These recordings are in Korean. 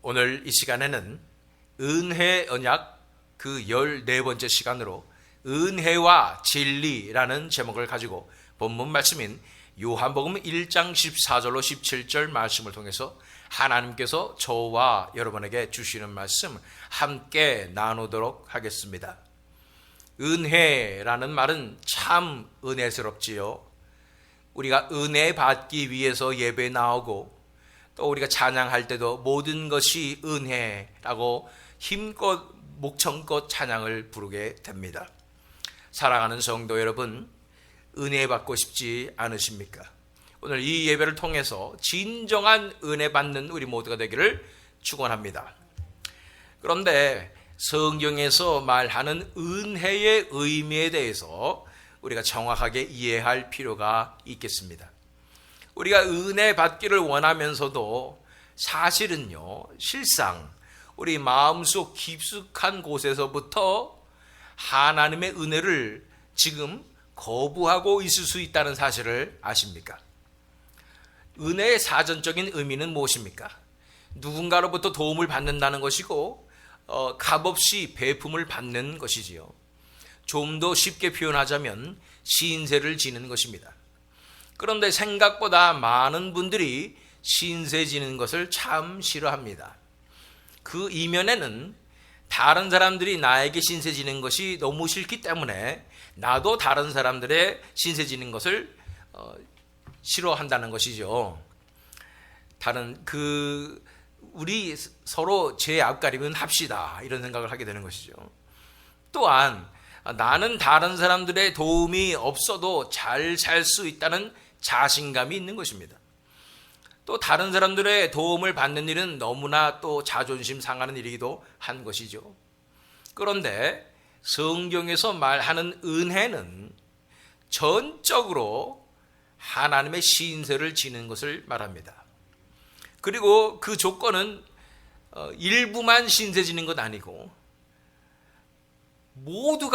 오늘 이 시간에는 은혜 언약 그 14번째 시간으로 은혜와 진리라는 제목을 가지고 본문 말씀인 요한복음 1장 14절로 17절 말씀을 통해서 하나님께서 저와 여러분에게 주시는 말씀 함께 나누도록 하겠습니다. 은혜라는 말은 참 은혜스럽지요. 우리가 은혜 받기 위해서 예배에 나오고 또 우리가 찬양할 때도 모든 것이 은혜라고 힘껏 목청껏 찬양을 부르게 됩니다. 사랑하는 성도 여러분, 은혜 받고 싶지 않으십니까? 오늘 이 예배를 통해서 진정한 은혜 받는 우리 모두가 되기를 축원합니다. 그런데 성경에서 말하는 은혜의 의미에 대해서 우리가 정확하게 이해할 필요가 있겠습니다. 우리가 은혜 받기를 원하면서도 사실은요, 실상 우리 마음속 깊숙한 곳에서부터 하나님의 은혜를 지금 거부하고 있을 수 있다는 사실을 아십니까? 은혜의 사전적인 의미는 무엇입니까? 누군가로부터 도움을 받는다는 것이고 값없이 배품을 받는 것이지요. 좀 더 쉽게 표현하자면 신세를 지는 것입니다. 그런데 생각보다 많은 분들이 신세 지는 것을 참 싫어합니다. 그 이면에는 다른 사람들이 나에게 신세 지는 것이 너무 싫기 때문에 나도 다른 사람들의 신세 지는 것을 싫어한다는 것이죠. 우리 서로 제 앞가림은 합시다, 이런 생각을 하게 되는 것이죠. 또한 나는 다른 사람들의 도움이 없어도 잘 살 수 있다는 자신감이 있는 것입니다. 또 다른 사람들의 도움을 받는 일은 너무나 또 자존심 상하는 일이기도 한 것이죠. 그런데 성경에서 말하는 은혜는 전적으로 하나님의 신세를 지는 것을 말합니다. 그리고 그 조건은 일부만 신세 지는 것 아니고 모든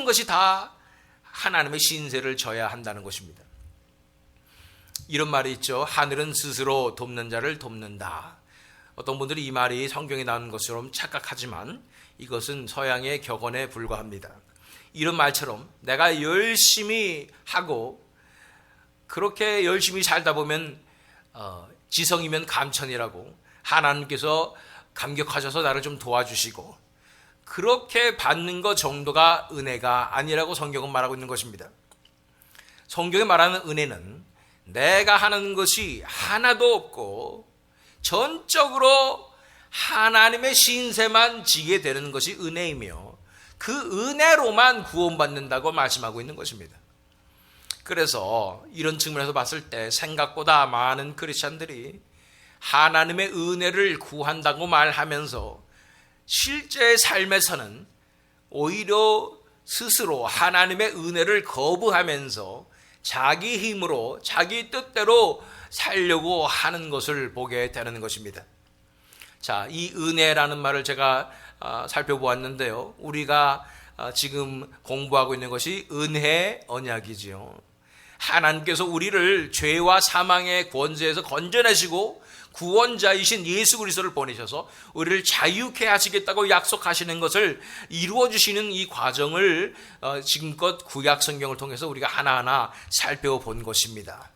것이 다 하나님의 신세를 져야 한다는 것입니다. 이런 말이 있죠. 하늘은 스스로 돕는 자를 돕는다. 어떤 분들이 이 말이 성경에 나오는 것처럼 착각하지만 이것은 서양의 격언에 불과합니다. 이런 말처럼 내가 열심히 하고 그렇게 열심히 살다 보면 지성이면 감천이라고 하나님께서 감격하셔서 나를 좀 도와주시고 그렇게 받는 것 정도가 은혜가 아니라고 성경은 말하고 있는 것입니다. 성경이 말하는 은혜는 내가 하는 것이 하나도 없고 전적으로 하나님의 신세만 지게 되는 것이 은혜이며 그 은혜로만 구원받는다고 말씀하고 있는 것입니다. 그래서 이런 측면에서 봤을 때 생각보다 많은 크리스찬들이 하나님의 은혜를 구한다고 말하면서 실제 삶에서는 오히려 스스로 하나님의 은혜를 거부하면서 자기 힘으로 자기 뜻대로 살려고 하는 것을 보게 되는 것입니다. 자, 이 은혜라는 말을 제가 살펴보았는데요. 우리가 지금 공부하고 있는 것이 은혜 언약이지요. 하나님께서 우리를 죄와 사망의 권세에서 건져내시고 구원자이신 예수 그리스도를 보내셔서 우리를 자유케 하시겠다고 약속하시는 것을 이루어주시는 이 과정을 지금껏 구약 성경을 통해서 우리가 하나하나 살펴본 것입니다.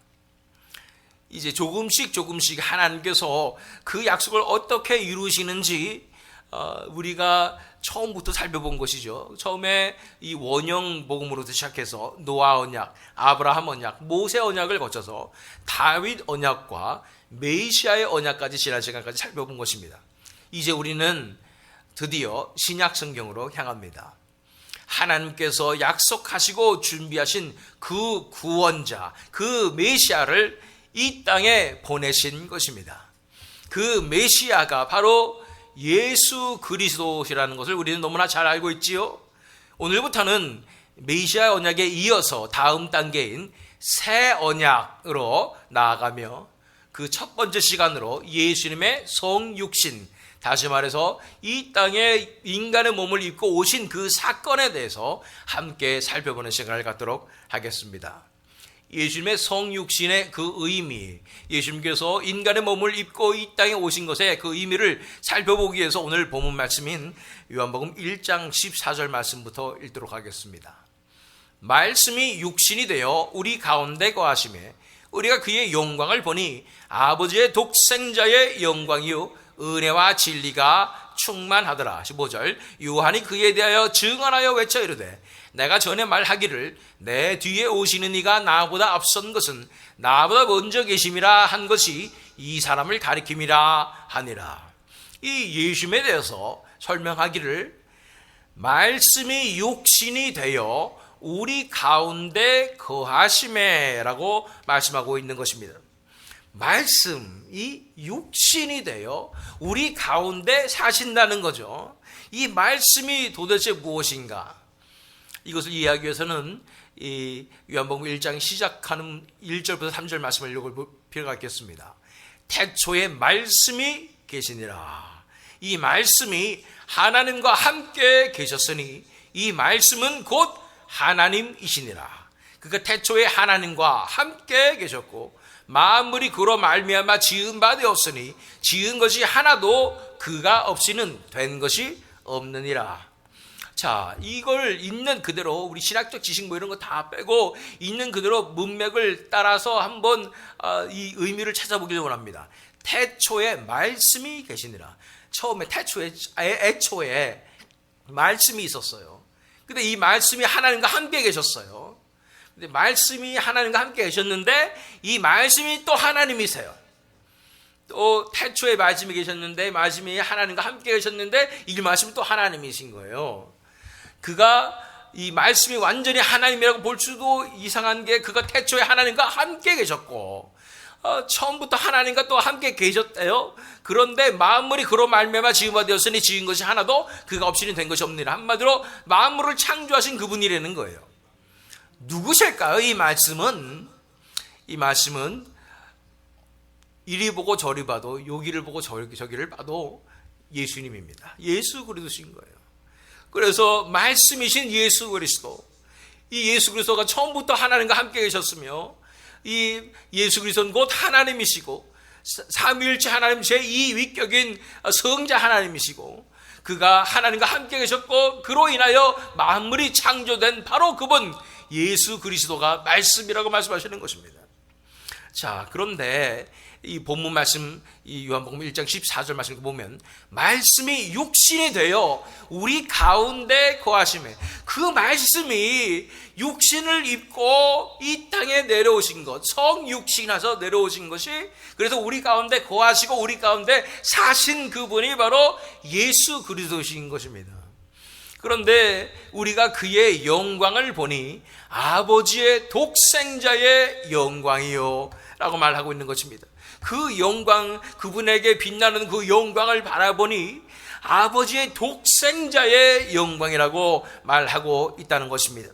이제 조금씩 하나님께서 그 약속을 어떻게 이루시는지 우리가 처음부터 살펴본 것이죠. 처음에 이 원형 복음으로부터 시작해서 노아 언약, 아브라함 언약, 모세 언약을 거쳐서 다윗 언약과 메시아의 언약까지 지난 시간까지 살펴본 것입니다. 이제 우리는 드디어 신약 성경으로 향합니다. 하나님께서 약속하시고 준비하신 그 구원자, 그 메시아를 이 땅에 보내신 것입니다. 그 메시아가 바로 예수 그리스도시라는 것을 우리는 너무나 잘 알고 있지요. 오늘부터는 메시아 언약에 이어서 다음 단계인 새 언약으로 나아가며 그 첫 번째 시간으로 예수님의 성육신, 다시 말해서 이 땅에 인간의 몸을 입고 오신 그 사건에 대해서 함께 살펴보는 시간을 갖도록 하겠습니다. 예수님의 성육신의 그 의미, 예수님께서 인간의 몸을 입고 이 땅에 오신 것의 그 의미를 살펴보기 위해서 오늘 본문 말씀인 요한복음 1장 14절 말씀부터 읽도록 하겠습니다. 말씀이 육신이 되어 우리 가운데 거하심에 우리가 그의 영광을 보니 아버지의 독생자의 영광이요 은혜와 진리가 충만하더라. 15절 요한이 그에 대하여 증언하여 외쳐 이르되 내가 전에 말하기를 내 뒤에 오시는 이가 나보다 앞선 것은 나보다 먼저 계심이라 한 것이 이 사람을 가리킴이라 하니라. 이 예수님에 대해서 설명하기를 말씀이 육신이 되어 우리 가운데 거하심에 라고 말씀하고 있는 것입니다. 말씀이 육신이 되어 우리 가운데 사신다는 거죠. 이 말씀이 도대체 무엇인가? 이것을 이해하기 위해서는 이 요한복음 1장 시작하는 1절부터 3절 말씀을 읽을 필요가 있겠습니다. 태초에 말씀이 계시니라. 이 말씀이 하나님과 함께 계셨으니 이 말씀은 곧 하나님이시니라. 그러니까 태초에 하나님과 함께 계셨고 만물이 그로 말미암아 지은 바 되었으니 지은 것이 하나도 그가 없이는 된 것이 없느니라. 자, 이걸 있는 그대로 우리 신학적 지식 뭐 이런 거 다 빼고 있는 그대로 문맥을 따라서 한번 이 의미를 찾아보기를 원합니다. 태초에 말씀이 계시니라. 처음에 애초에 말씀이 있었어요. 근데 이 말씀이 하나님과 함께 계셨어요. 근데 말씀이 하나님과 함께 계셨는데 이 말씀이 또 하나님이세요. 또 태초에 말씀이 계셨는데 말씀이 하나님과 함께 계셨는데 이 말씀이 또 하나님이신 거예요. 그가 이 말씀이 완전히 하나님이라고 볼 수도 이상한 게 그가 태초에 하나님과 함께 계셨고 처음부터 하나님과 또 함께 계셨대요. 그런데 만물이 그로 말미암아 지은 바 되었으니 지은 것이 하나도 그가 없이는 된 것이 없느니라. 한마디로 만물을 창조하신 그분이라는 거예요. 누구실까요? 이 말씀은 이리 보고 저리 봐도 여기를 보고 저기를 봐도 예수님입니다. 예수 그리스도신 거예요. 그래서 말씀이신 예수 그리스도, 이 예수 그리스도가 처음부터 하나님과 함께 계셨으며 이 예수 그리스도는 곧 하나님이시고 삼위일체 하나님 제2위격인 성자 하나님이시고 그가 하나님과 함께 계셨고 그로 인하여 만물이 창조된 바로 그분 예수 그리스도가 말씀이라고 말씀하시는 것입니다. 자, 그런데 이 본문 말씀, 이 요한복음 1장 14절 말씀을 보면 말씀이 육신이 되어 우리 가운데 거하심에 그 말씀이 육신을 입고 이 땅에 내려오신 것, 성육신하서 내려오신 것이 그래서 우리 가운데 거하시고 우리 가운데 사신 그분이 바로 예수 그리스도신 것입니다. 그런데 우리가 그의 영광을 보니 아버지의 독생자의 영광이요 라고 말하고 있는 것입니다. 그 영광, 그분에게 빛나는 그 영광을 바라보니 아버지의 독생자의 영광이라고 말하고 있다는 것입니다.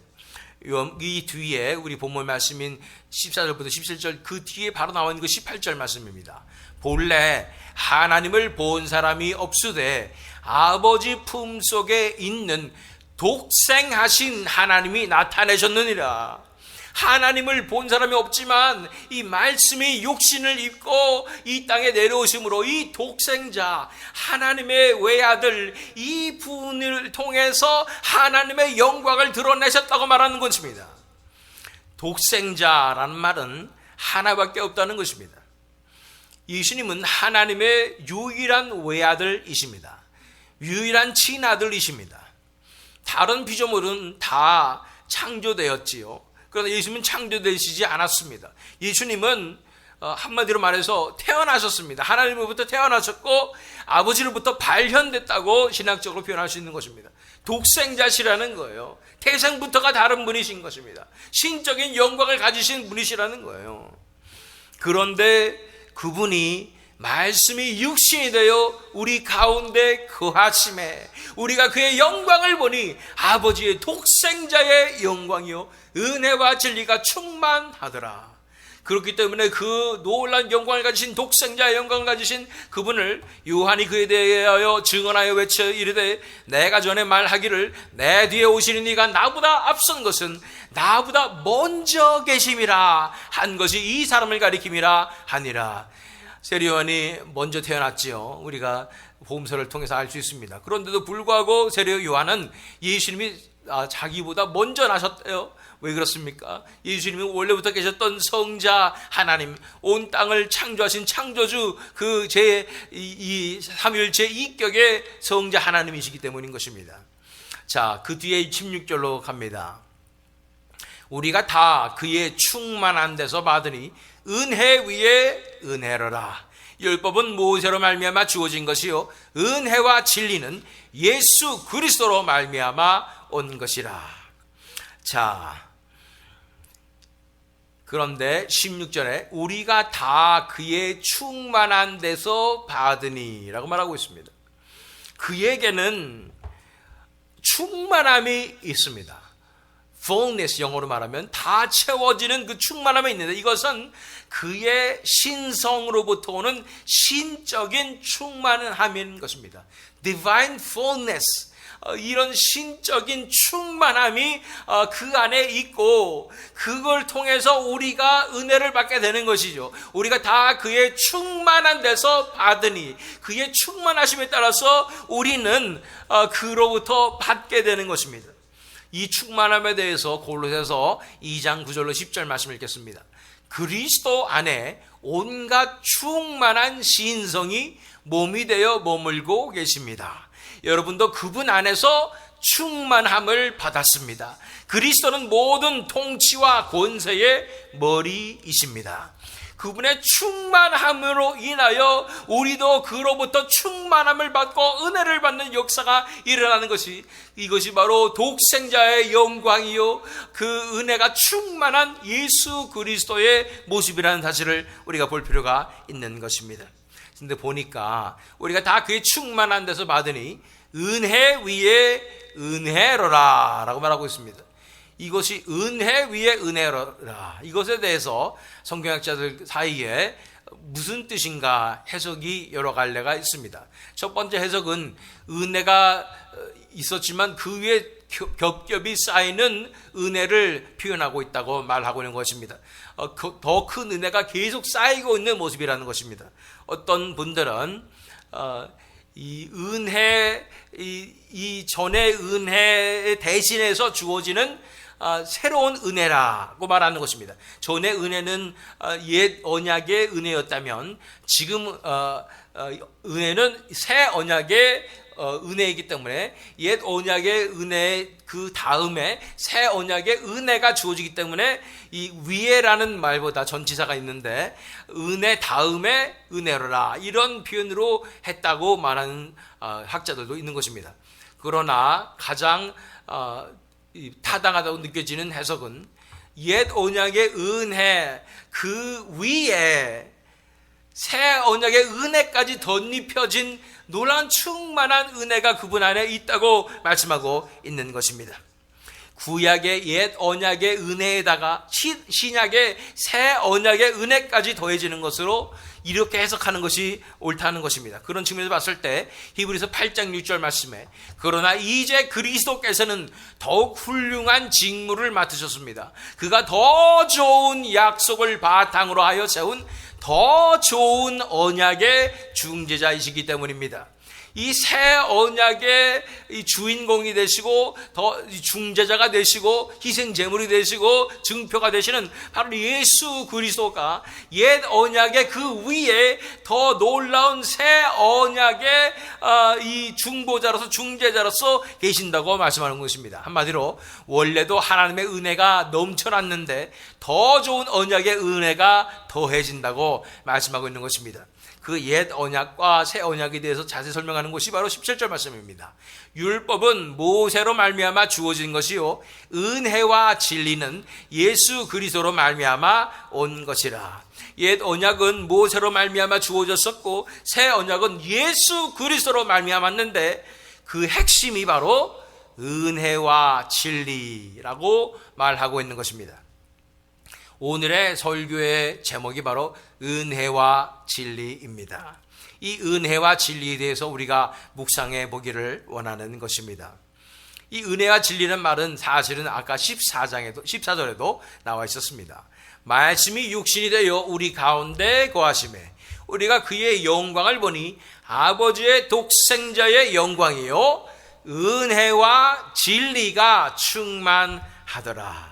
이 뒤에 우리 본문 말씀인 14절부터 17절 그 뒤에 바로 나와 있는 그 18절 말씀입니다. 본래 하나님을 본 사람이 없으되 아버지 품속에 있는 독생하신 하나님이 나타내셨느니라. 하나님을 본 사람이 없지만 이 말씀이 육신을 입고 이 땅에 내려오심으로 이 독생자 하나님의 외아들 이 분을 통해서 하나님의 영광을 드러내셨다고 말하는 것입니다. 독생자라는 말은 하나밖에 없다는 것입니다. 예수님은 하나님의 유일한 외아들이십니다. 유일한 친아들이십니다. 다른 피조물은 다 창조되었지요. 그러나 예수님은 창조되시지 않았습니다. 예수님은 한마디로 말해서 태어나셨습니다. 하나님으로부터 태어나셨고 아버지로부터 발현됐다고 신학적으로 표현할 수 있는 것입니다. 독생자시라는 거예요. 태생부터가 다른 분이신 것입니다. 신적인 영광을 가지신 분이시라는 거예요. 그런데 그분이 말씀이 육신이 되어 우리 가운데 거하심에 우리가 그의 영광을 보니 아버지의 독생자의 영광이요 은혜와 진리가 충만하더라. 그렇기 때문에 그 놀라운 영광을 가지신, 독생자의 영광을 가지신 그분을 요한이 그에 대하여 증언하여 외쳐 이르되 내가 전에 말하기를 내 뒤에 오시는 이가 나보다 앞선 것은 나보다 먼저 계심이라 한 것이 이 사람을 가리킴이라 하니라. 세례 요한이 먼저 태어났지요. 우리가 복음서를 통해서 알 수 있습니다. 그런데도 불구하고 세례 요한은 예수님이 자기보다 먼저 나셨대요. 왜 그렇습니까? 예수님이 원래부터 계셨던 성자 하나님, 온 땅을 창조하신 창조주, 그 이 삼위일체 이격의 성자 하나님이시기 때문인 것입니다. 자, 그 뒤에 16절로 갑니다. 우리가 다 그의 충만한 데서 받으니 은혜 위에 은혜로라. 율법은 모세로 말미암아 주어진 것이요 은혜와 진리는 예수 그리스도로 말미암아 온 것이라. 자, 그런데 16절에 우리가 다 그의 충만한 데서 받으니 라고 말하고 있습니다. 그에게는 충만함이 있습니다. fullness, 영어로 말하면 다 채워지는 그 충만함이 있는데, 이것은 그의 신성으로부터 오는 신적인 충만함인 것입니다. divine fullness, 이런 신적인 충만함이 그 안에 있고, 그걸 통해서 우리가 은혜를 받게 되는 것이죠. 우리가 다 그의 충만한 데서 받으니, 그의 충만하심에 따라서 우리는 그로부터 받게 되는 것입니다. 이 충만함에 대해서 골로새서 2장 9절로 10절 말씀 읽겠습니다. 그리스도 안에 온갖 충만한 신성이 몸이 되어 머물고 계십니다. 여러분도 그분 안에서 충만함을 받았습니다. 그리스도는 모든 통치와 권세의 머리이십니다. 그분의 충만함으로 인하여 우리도 그로부터 충만함을 받고 은혜를 받는 역사가 일어나는 것이, 이것이 바로 독생자의 영광이요 그 은혜가 충만한 예수 그리스도의 모습이라는 사실을 우리가 볼 필요가 있는 것입니다. 근데 보니까 우리가 다 그의 충만한 데서 받으니 은혜 위에 은혜로라 라고 말하고 있습니다. 이것이 은혜 위에 은혜로라, 이것에 대해서 성경학자들 사이에 무슨 뜻인가 해석이 여러 갈래가 있습니다. 첫 번째 해석은 은혜가 있었지만 그 위에 겹겹이 쌓이는 은혜를 표현하고 있다고 말하고 있는 것입니다. 더 큰 은혜가 계속 쌓이고 있는 모습이라는 것입니다. 어떤 분들은 이 은혜, 이 전의 은혜 대신해서 주어지는 새로운 은혜라고 말하는 것입니다. 전의 은혜는 옛 언약의 은혜였다면 지금 은혜는 새 언약의 은혜이기 때문에 옛 언약의 은혜 그 다음에 새 언약의 은혜가 주어지기 때문에 이 위에라는 말보다 전치사가 있는데 은혜 다음에 은혜로라, 이런 표현으로 했다고 말하는 학자들도 있는 것입니다. 그러나 가장 타당하다고 느껴지는 해석은 옛 언약의 은혜 그 위에 새 언약의 은혜까지 덧입혀진 놀라운 충만한 은혜가 그분 안에 있다고 말씀하고 있는 것입니다. 구약의 옛 언약의 은혜에다가 신약의 새 언약의 은혜까지 더해지는 것으로 이렇게 해석하는 것이 옳다는 것입니다. 그런 측면에서 봤을 때 히브리서 8장 6절 말씀에 그러나 이제 그리스도께서는 더욱 훌륭한 직무를 맡으셨습니다. 그가 더 좋은 약속을 바탕으로 하여 세운 더 좋은 언약의 중재자이시기 때문입니다. 이 새 언약의 주인공이 되시고 더 중재자가 되시고 희생 제물이 되시고 증표가 되시는 바로 예수 그리스도가 옛 언약의 그 위에 더 놀라운 새 언약의 이 중보자로서 중재자로서 계신다고 말씀하는 것입니다. 한마디로 원래도 하나님의 은혜가 넘쳐났는데 더 좋은 언약의 은혜가 더해진다고 말씀하고 있는 것입니다. 그 옛 언약과 새 언약에 대해서 자세히 설명하는 것이 바로 17절 말씀입니다. 율법은 모세로 말미암아 주어진 것이요 은혜와 진리는 예수 그리스도로 말미암아 온 것이라. 옛 언약은 모세로 말미암아 주어졌었고 새 언약은 예수 그리스도로 말미암았는데 그 핵심이 바로 은혜와 진리라고 말하고 있는 것입니다. 오늘의 설교의 제목이 바로 은혜와 진리입니다. 이 은혜와 진리에 대해서 우리가 묵상해 보기를 원하는 것입니다. 이 은혜와 진리는 말은 사실은 아까 14절에도 나와 있었습니다. 말씀이 육신이 되어 우리 가운데 거하심에 우리가 그의 영광을 보니 아버지의 독생자의 영광이요 은혜와 진리가 충만하더라.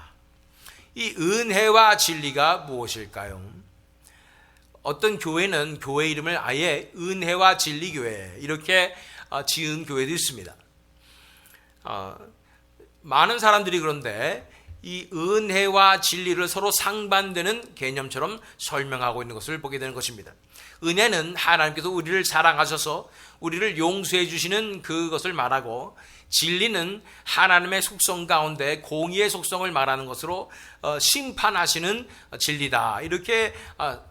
이 은혜와 진리가 무엇일까요? 어떤 교회는 교회 이름을 아예 은혜와 진리 교회 이렇게 지은 교회도 있습니다. 많은 사람들이 그런데 이 은혜와 진리를 서로 상반되는 개념처럼 설명하고 있는 것을 보게 되는 것입니다. 은혜는 하나님께서 우리를 사랑하셔서 우리를 용서해 주시는 그것을 말하고, 진리는 하나님의 속성 가운데 공의의 속성을 말하는 것으로 심판하시는 진리다, 이렇게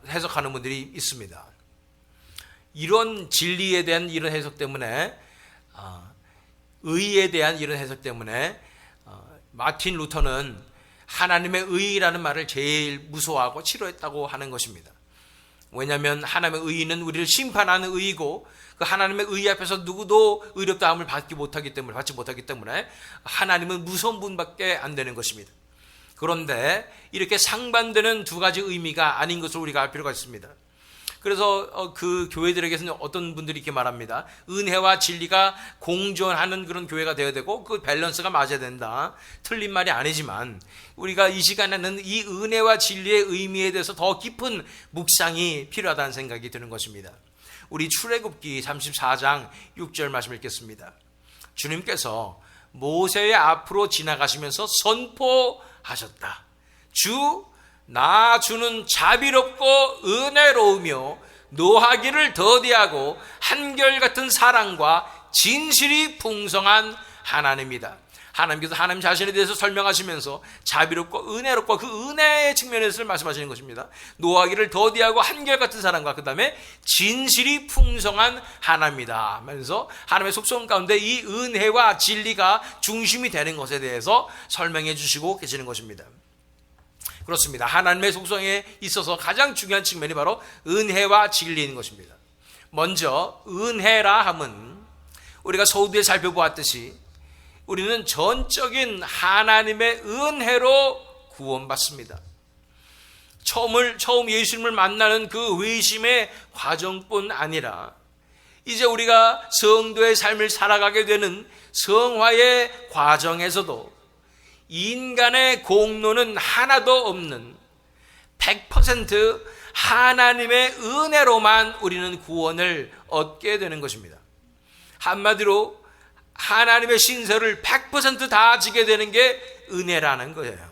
해석하는 분들이 있습니다. 이런 진리에 대한 이런 해석 때문에, 의에 대한 이런 해석 때문에 마틴 루터는 하나님의 의라는 말을 제일 무서워하고 싫어했다고 하는 것입니다. 왜냐하면 하나님의 의는 우리를 심판하는 의이고, 그 하나님의 의 앞에서 누구도 의롭다함을 받지 못하기 때문에 하나님은 무서운 분밖에 안 되는 것입니다. 그런데 이렇게 상반되는 두 가지 의미가 아닌 것을 우리가 알 필요가 있습니다. 그래서 그 교회들에게서는 어떤 분들이 이렇게 말합니다. 은혜와 진리가 공존하는 그런 교회가 되어야 되고 그 밸런스가 맞아야 된다. 틀린 말이 아니지만 우리가 이 시간에는 이 은혜와 진리의 의미에 대해서 더 깊은 묵상이 필요하다는 생각이 드는 것입니다. 우리 출애굽기 34장 6절 말씀 읽겠습니다. 주님께서 모세의 앞으로 지나가시면서 선포하셨다. 나 주는 자비롭고 은혜로우며 노하기를 더디하고 한결같은 사랑과 진실이 풍성한 하나님이다. 하나님께서 하나님 자신에 대해서 설명하시면서 자비롭고 은혜롭고 그 은혜의 측면에서 말씀하시는 것입니다. 노하기를 더디하고 한결같은 사랑과 그 다음에 진실이 풍성한 하나님이다 하면서 하나님의 속성 가운데 이 은혜와 진리가 중심이 되는 것에 대해서 설명해 주시고 계시는 것입니다. 그렇습니다. 하나님의 속성에 있어서 가장 중요한 측면이 바로 은혜와 진리인 것입니다. 먼저 은혜라 함은 우리가 서두에 살펴보았듯이 우리는 전적인 하나님의 은혜로 구원받습니다. 처음 예수님을 만나는 그 회심의 과정뿐 아니라 이제 우리가 성도의 삶을 살아가게 되는 성화의 과정에서도 인간의 공로는 하나도 없는 100% 하나님의 은혜로만 우리는 구원을 얻게 되는 것입니다. 한마디로 하나님의 신세를 100% 다 지게 되는 게 은혜라는 거예요.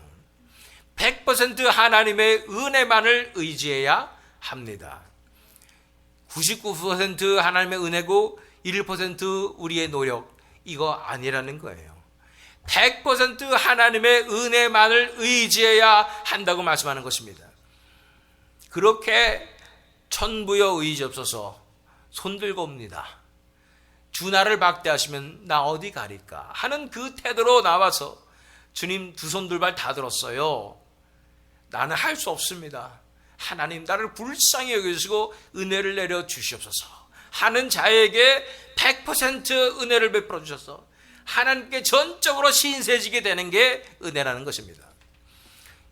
100% 하나님의 은혜만을 의지해야 합니다. 99% 하나님의 은혜고 1% 우리의 노력, 이거 아니라는 거예요. 100% 하나님의 은혜만을 의지해야 한다고 말씀하는 것입니다. 그렇게 천부여 의지없어서 손들고 옵니다. 주 나를 박대하시면 나 어디 가릴까 하는 그 태도로 나와서 주님 두 손 두 발 다 들었어요. 나는 할 수 없습니다. 하나님 나를 불쌍히 여기시고 은혜를 내려 주시옵소서 하는 자에게 100% 은혜를 베풀어 주셔서 하나님께 전적으로 신세지게 되는 게 은혜라는 것입니다.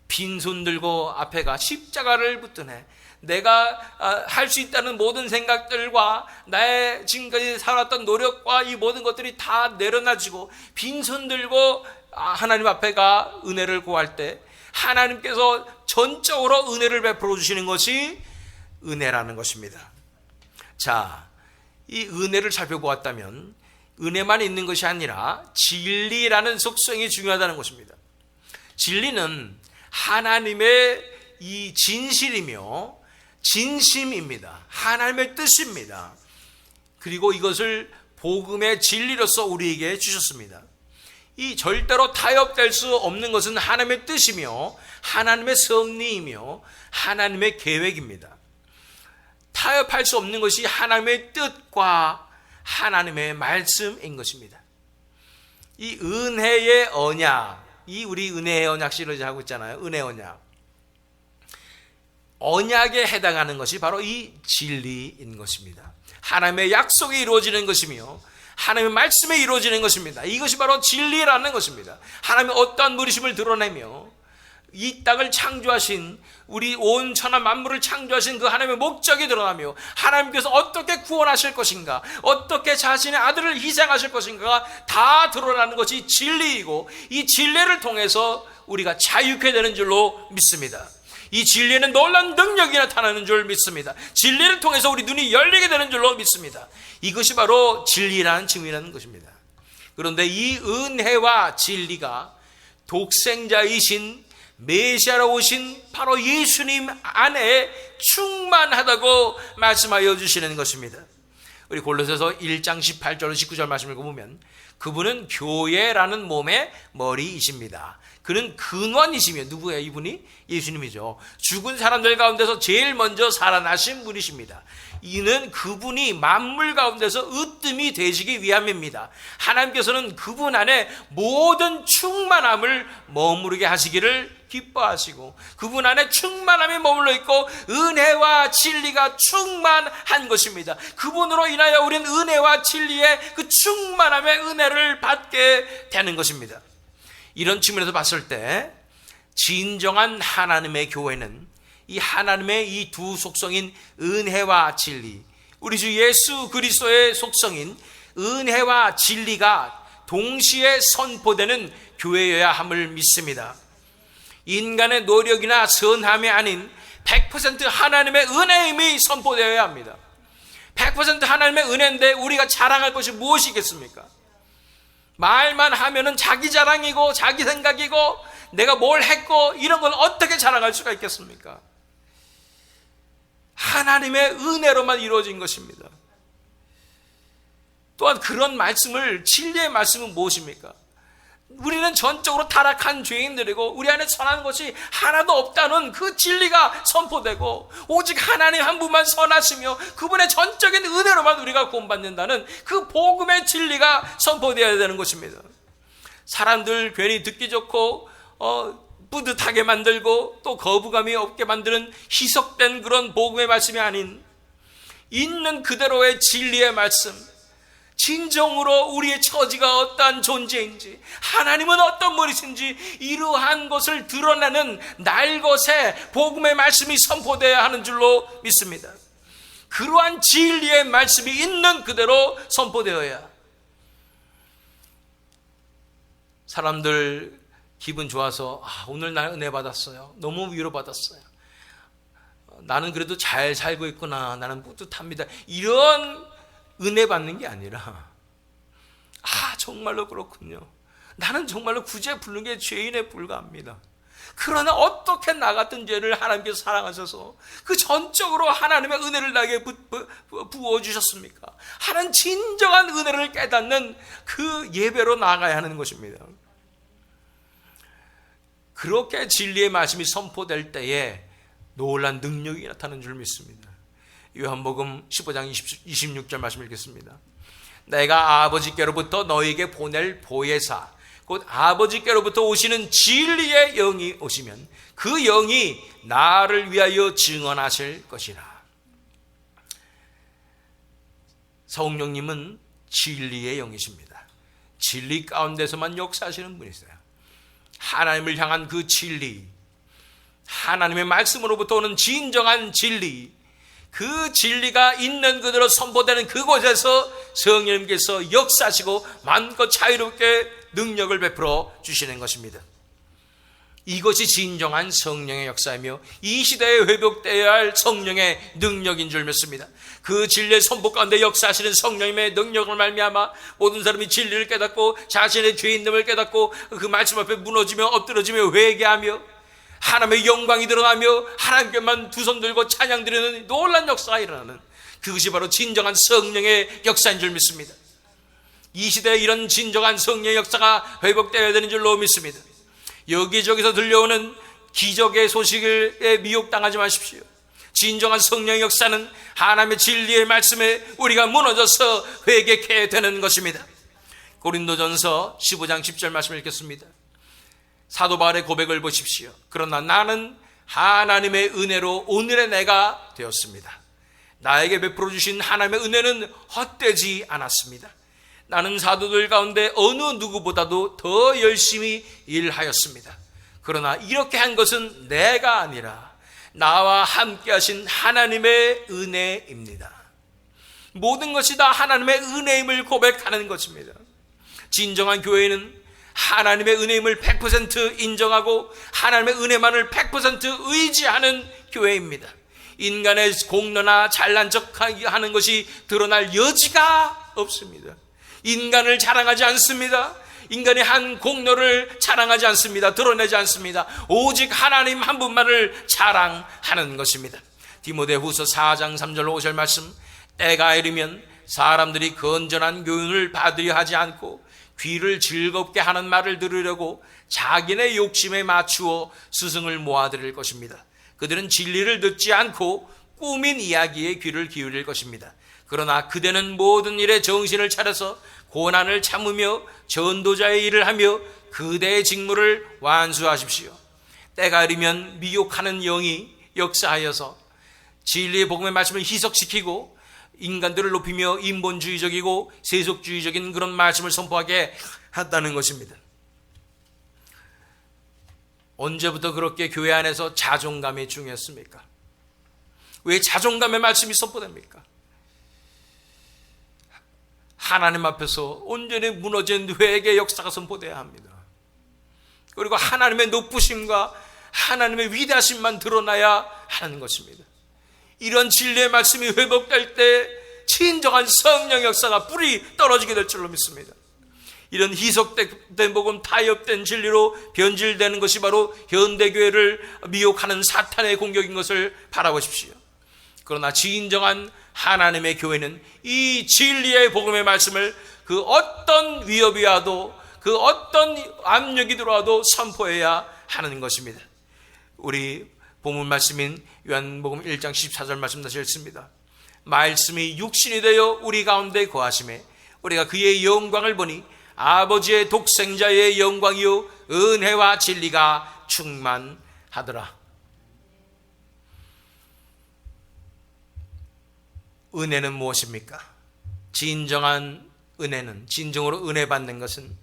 빈손 들고 앞에가 십자가를 붙드네. 내가 할 수 있다는 모든 생각들과 나의 지금까지 살았던 노력과 이 모든 것들이 다 내려놔지고 빈손 들고 하나님 앞에가 은혜를 구할 때 하나님께서 전적으로 은혜를 베풀어 주시는 것이 은혜라는 것입니다. 자, 이 은혜를 살펴보았다면 은혜만 있는 것이 아니라 진리라는 속성이 중요하다는 것입니다. 진리는 하나님의 이 진실이며 진심입니다. 하나님의 뜻입니다. 그리고 이것을 복음의 진리로서 우리에게 주셨습니다. 이 절대로 타협될 수 없는 것은 하나님의 뜻이며 하나님의 섭리이며 하나님의 계획입니다. 타협할 수 없는 것이 하나님의 뜻과 하나님의 말씀인 것입니다. 이 은혜의 언약, 이 우리 은혜의 언약 시리즈 하고 있잖아요. 은혜의 언약. 언약에 해당하는 것이 바로 이 진리인 것입니다. 하나님의 약속이 이루어지는 것이며 하나님의 말씀에 이루어지는 것입니다. 이것이 바로 진리라는 것입니다. 하나님의 어떠한 누리심을 드러내며 이 땅을 창조하신, 우리 온 천하 만물을 창조하신 그 하나님의 목적이 드러나며 하나님께서 어떻게 구원하실 것인가, 어떻게 자신의 아들을 희생하실 것인가가 다 드러나는 것이 진리이고, 이 진리를 통해서 우리가 자유케 되는 줄로 믿습니다. 이 진리에는 놀라운 능력이 나타나는 줄 믿습니다. 진리를 통해서 우리 눈이 열리게 되는 줄로 믿습니다. 이것이 바로 진리라는 증인이라는 것입니다. 그런데 이 은혜와 진리가 독생자이신 메시아로 오신 바로 예수님 안에 충만하다고 말씀하여 주시는 것입니다. 우리 골로새서 1장 18절 19절 말씀을 보면 그분은 교회라는 몸의 머리이십니다. 그는 근원이시며, 누구예요 이분이? 예수님이죠. 죽은 사람들 가운데서 제일 먼저 살아나신 분이십니다. 이는 그분이 만물 가운데서 으뜸이 되시기 위함입니다. 하나님께서는 그분 안에 모든 충만함을 머무르게 하시기를 기뻐하시고, 그분 안에 충만함이 머물러 있고 은혜와 진리가 충만한 것입니다. 그분으로 인하여 우리는 은혜와 진리의 그 충만함의 은혜를 받게 되는 것입니다. 이런 측면에서 봤을 때 진정한 하나님의 교회는 이 하나님의 이 두 속성인 은혜와 진리, 우리 주 예수 그리스도의 속성인 은혜와 진리가 동시에 선포되는 교회여야 함을 믿습니다. 인간의 노력이나 선함이 아닌 100% 하나님의 은혜임이 선포되어야 합니다. 100% 하나님의 은혜인데 우리가 자랑할 것이 무엇이겠습니까? 말만 하면은 자기 자랑이고 자기 생각이고 내가 뭘 했고 이런 걸 어떻게 자랑할 수가 있겠습니까? 하나님의 은혜로만 이루어진 것입니다. 또한 그런 말씀을, 진리의 말씀은 무엇입니까? 우리는 전적으로 타락한 죄인들이고 우리 안에 선한 것이 하나도 없다는 그 진리가 선포되고, 오직 하나님 한 분만 선하시며 그분의 전적인 은혜로만 우리가 구원받는다는 그 복음의 진리가 선포되어야 되는 것입니다. 사람들 괜히 듣기 좋고 뿌듯하게 만들고 또 거부감이 없게 만드는 희석된 그런 복음의 말씀이 아닌 있는 그대로의 진리의 말씀, 진정으로 우리의 처지가 어떠한 존재인지, 하나님은 어떤 분이신지 이러한 것을 드러내는 날것의 복음의 말씀이 선포되어야 하는 줄로 믿습니다. 그러한 진리의 말씀이 있는 그대로 선포되어야 사람들 기분 좋아서 오늘 날 은혜 받았어요, 너무 위로받았어요, 나는 그래도 잘 살고 있구나, 나는 뿌듯합니다, 이런 은혜 받는 게 아니라 정말로 그렇군요, 나는 정말로 구제불능의 죄인에 불과합니다, 그러나 어떻게 나 같은 죄를 하나님께서 사랑하셔서 그 전적으로 하나님의 은혜를 나에게 부어주셨습니까 하는 진정한 은혜를 깨닫는 그 예배로 나아가야 하는 것입니다. 그렇게 진리의 말씀이 선포될 때에 놀란 능력이 나타나는 줄 믿습니다. 요한복음 15장 26절 말씀 읽겠습니다. 내가 아버지께로부터 너에게 보낼 보혜사, 곧 아버지께로부터 오시는 진리의 영이 오시면 그 영이 나를 위하여 증언하실 것이라. 성령님은 진리의 영이십니다. 진리 가운데서만 역사하시는 분이세요. 하나님을 향한 그 진리, 하나님의 말씀으로부터 오는 진정한 진리, 그 진리가 있는 그대로 선포되는 그곳에서 성령님께서 역사하시고 마음껏 자유롭게 능력을 베풀어 주시는 것입니다. 이것이 진정한 성령의 역사이며 이 시대에 회복되어야 할 성령의 능력인 줄 믿습니다. 그 진리의 선포 가운데 역사하시는 성령님의 능력을 말미암아 모든 사람이 진리를 깨닫고 자신의 죄인됨을 깨닫고 그 말씀 앞에 무너지며 엎드러지며 회개하며 하나님의 영광이 드러나며 하나님께만 두 손 들고 찬양 드리는 놀라운 역사가 일어나는, 그것이 바로 진정한 성령의 역사인 줄 믿습니다. 이 시대에 이런 진정한 성령의 역사가 회복되어야 되는 줄로 믿습니다. 여기저기서 들려오는 기적의 소식에 미혹당하지 마십시오. 진정한 성령의 역사는 하나님의 진리의 말씀에 우리가 무너져서 회개케 되는 것입니다. 고린도전서 15장 10절 말씀 읽겠습니다. 사도 바울의 고백을 보십시오. 그러나 나는 하나님의 은혜로 오늘의 내가 되었습니다. 나에게 베풀어 주신 하나님의 은혜는 헛되지 않았습니다. 나는 사도들 가운데 어느 누구보다도 더 열심히 일하였습니다. 그러나 이렇게 한 것은 내가 아니라 나와 함께 하신 하나님의 은혜입니다. 모든 것이 다 하나님의 은혜임을 고백하는 것입니다. 진정한 교회는 하나님의 은혜임을 100% 인정하고 하나님의 은혜만을 100% 의지하는 교회입니다. 인간의 공로나 잘난 척하는 것이 드러날 여지가 없습니다. 인간을 자랑하지 않습니다. 인간의 한 공로를 자랑하지 않습니다. 드러내지 않습니다. 오직 하나님 한 분만을 자랑하는 것입니다. 디모데후서 4장 3절로 5절 말씀, 때가 이르면 사람들이 건전한 교훈을 받으려 하지 않고 귀를 즐겁게 하는 말을 들으려고 자기네 욕심에 맞추어 스승을 모아들일 것입니다. 그들은 진리를 듣지 않고 꾸민 이야기에 귀를 기울일 것입니다. 그러나 그대는 모든 일에 정신을 차려서 고난을 참으며 전도자의 일을 하며 그대의 직무를 완수하십시오. 때가 이르면 미혹하는 영이 역사하여서 진리의 복음의 말씀을 희석시키고 인간들을 높이며 인본주의적이고 세속주의적인 그런 말씀을 선포하게 한다는 것입니다. 언제부터 그렇게 교회 안에서 자존감이 중요했습니까? 왜 자존감의 말씀이 선포됩니까? 하나님 앞에서 온전히 무너진 회개의 역사가 선포돼야 합니다. 그리고 하나님의 높으심과 하나님의 위대하심만 드러나야 하는 것입니다. 이런 진리의 말씀이 회복될 때 진정한 성령 역사가 뿌리 떨어지게 될 줄로 믿습니다. 이런 희석된 복음, 타협된 진리로 변질되는 것이 바로 현대교회를 미혹하는 사탄의 공격인 것을 바라보십시오. 그러나 진정한 하나님의 교회는 이 진리의 복음의 말씀을 그 어떤 위협이 와도 그 어떤 압력이 들어와도 선포해야 하는 것입니다. 우리 본문 말씀인 요한복음 1장 14절 말씀 다시 읽습니다. 말씀이 육신이 되어 우리 가운데 거하심에 우리가 그의 영광을 보니 아버지의 독생자의 영광이요 은혜와 진리가 충만하더라. 은혜는 무엇입니까? 진정한 은혜는, 진정으로 은혜 받는 것은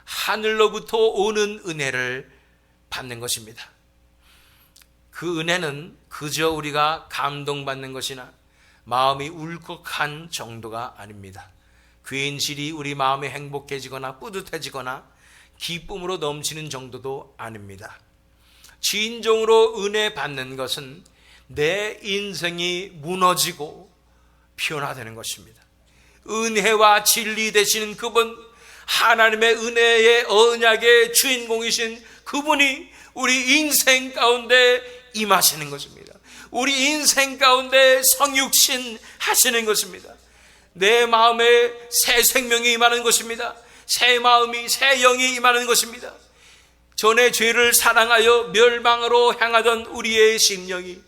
하늘로부터 오는 은혜를 받는 것입니다. 그 은혜는 그저 우리가 감동받는 것이나 마음이 울컥한 정도가 아닙니다. 괜시리 우리 마음이 행복해지거나 뿌듯해지거나 기쁨으로 넘치는 정도도 아닙니다. 진정으로 은혜 받는 것은 내 인생이 무너지고 변화되는 것입니다. 은혜와 진리 되시는 그분, 하나님의 은혜의 언약의 주인공이신 그분이 우리 인생 가운데 임하시는 것입니다. 우리 인생 가운데 성육신 하시는 것입니다. 내 마음에 새 생명이 임하는 것입니다. 새 마음이, 새 영이 임하는 것입니다. 전에 죄를 사랑하여 멸망으로 향하던 우리의 심령이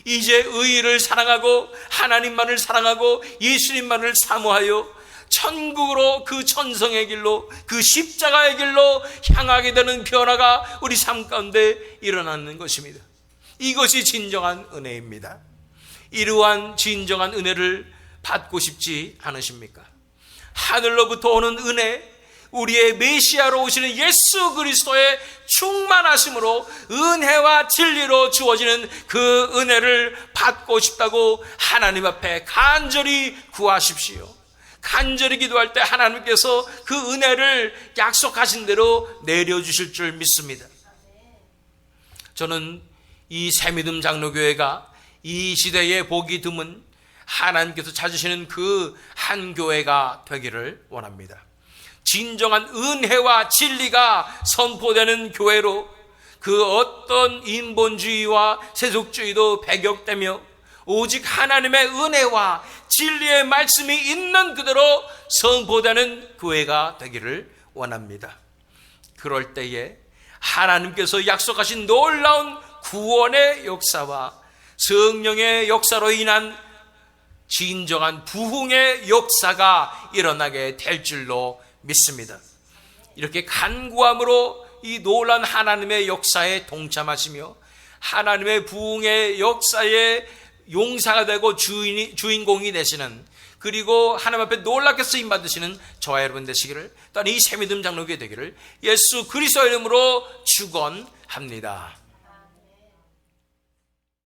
이제 의를 사랑하고 하나님만을 사랑하고 예수님만을 사모하여 천국으로, 그 천성의 길로, 그 십자가의 길로 향하게 되는 변화가 우리 삶 가운데 일어나는 것입니다. 이것이 진정한 은혜입니다. 이러한 진정한 은혜를 받고 싶지 않으십니까? 하늘로부터 오는 은혜, 우리의 메시아로 오시는 예수 그리스도의 충만하심으로 은혜와 진리로 주어지는 그 은혜를 받고 싶다고 하나님 앞에 간절히 구하십시오. 간절히 기도할 때 하나님께서 그 은혜를 약속하신 대로 내려주실 줄 믿습니다. 저는 이 새미듬 장로교회가 이 시대에 보기 드문 하나님께서 찾으시는 그 한 교회가 되기를 원합니다. 진정한 은혜와 진리가 선포되는 교회로 그 어떤 인본주의와 세속주의도 배격되며 오직 하나님의 은혜와 진리의 말씀이 있는 그대로 선포되는 교회가 되기를 원합니다. 그럴 때에 하나님께서 약속하신 놀라운 구원의 역사와 성령의 역사로 인한 진정한 부흥의 역사가 일어나게 될 줄로 믿습니다. 이렇게 간구함으로 이 놀라운 하나님의 역사에 동참하시며 하나님의 부흥의 역사의 용사가 되고 주인공이 되시는, 그리고 하나님 앞에 놀랍게 쓰임 받으시는 저와 여러분 되시기를, 또한 이 새믿음 장로교회 되기를 예수 그리스도의 이름으로 축원합니다.